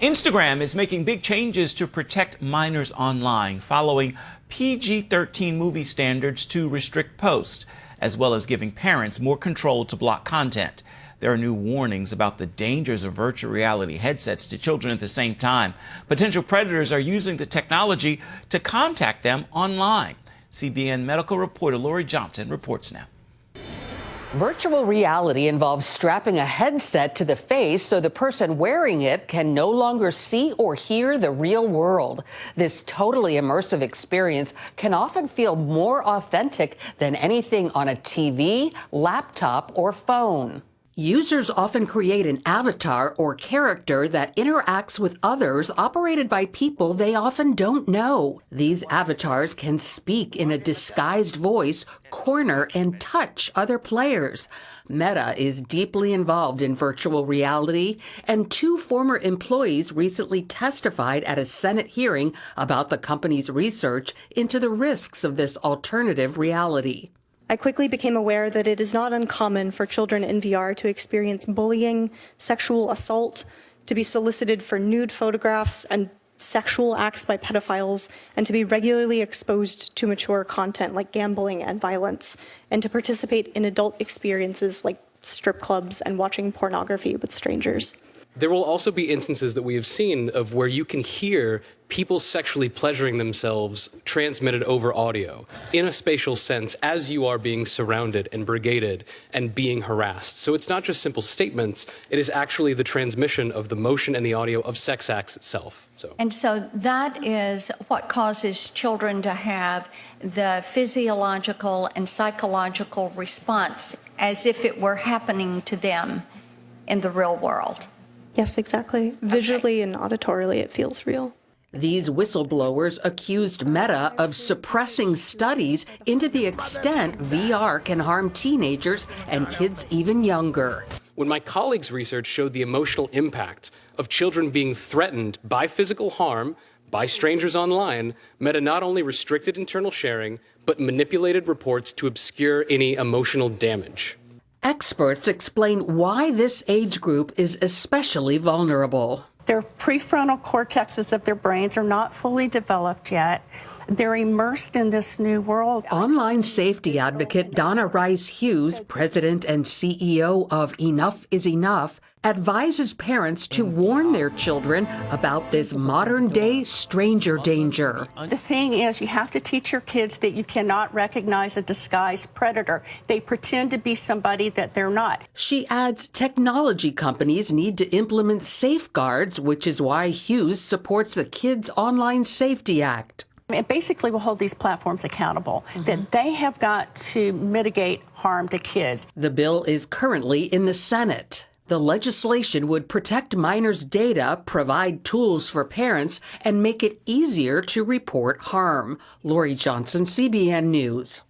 Instagram is making big changes to protect minors online, following PG-13 movie standards to restrict posts, as well as giving parents more control to block content. There are new warnings about the dangers of virtual reality headsets to children at the same time. Potential predators are using the technology to contact them online. CBN medical reporter Lori Johnson reports now. Virtual reality involves strapping a headset to the face so the person wearing it can no longer see or hear the real world. This totally immersive experience can often feel more authentic than anything on a TV, laptop, or phone. Users often create an avatar or character that interacts with others operated by people they often don't know. These avatars can speak in a disguised voice, corner, and touch other players. Meta is deeply involved in virtual reality, and 2 former employees recently testified at a Senate hearing about the company's research into the risks of this alternative reality. I quickly became aware that it is not uncommon for children in VR to experience bullying, sexual assault, to be solicited for nude photographs and sexual acts by pedophiles, and to be regularly exposed to mature content like gambling and violence, and to participate in adult experiences like strip clubs and watching pornography with strangers. There will also be instances that we have seen of where you can hear people sexually pleasuring themselves transmitted over audio in a spatial sense as you are being surrounded and brigaded and being harassed. So it's not just simple statements, it is actually the transmission of the motion and the audio of sex acts itself. And so that is what causes children to have the physiological and psychological response as if it were happening to them in the real world. Yes, exactly. Visually and auditorily, it feels real. These whistleblowers accused Meta of suppressing studies into the extent VR can harm teenagers and kids even younger. When my colleagues' research showed the emotional impact of children being threatened by physical harm by strangers online, Meta not only restricted internal sharing, but manipulated reports to obscure any emotional damage. Experts explain why this age group is especially vulnerable. Their prefrontal cortexes of their brains are not fully developed yet. They're immersed in this new world. Online safety advocate Donna Rice Hughes, president and CEO of Enough is Enough, advises parents to warn their children about this modern-day stranger danger. The thing is, you have to teach your kids that you cannot recognize a disguised predator. They pretend to be somebody that they're not. She adds technology companies need to implement safeguards, which is why Hughes supports the Kids Online Safety Act. It basically will hold these platforms accountable, that they have got to mitigate harm to kids. The bill is currently in the Senate. The legislation would protect minors' data, provide tools for parents, and make it easier to report harm. Lori Johnson, CBN News.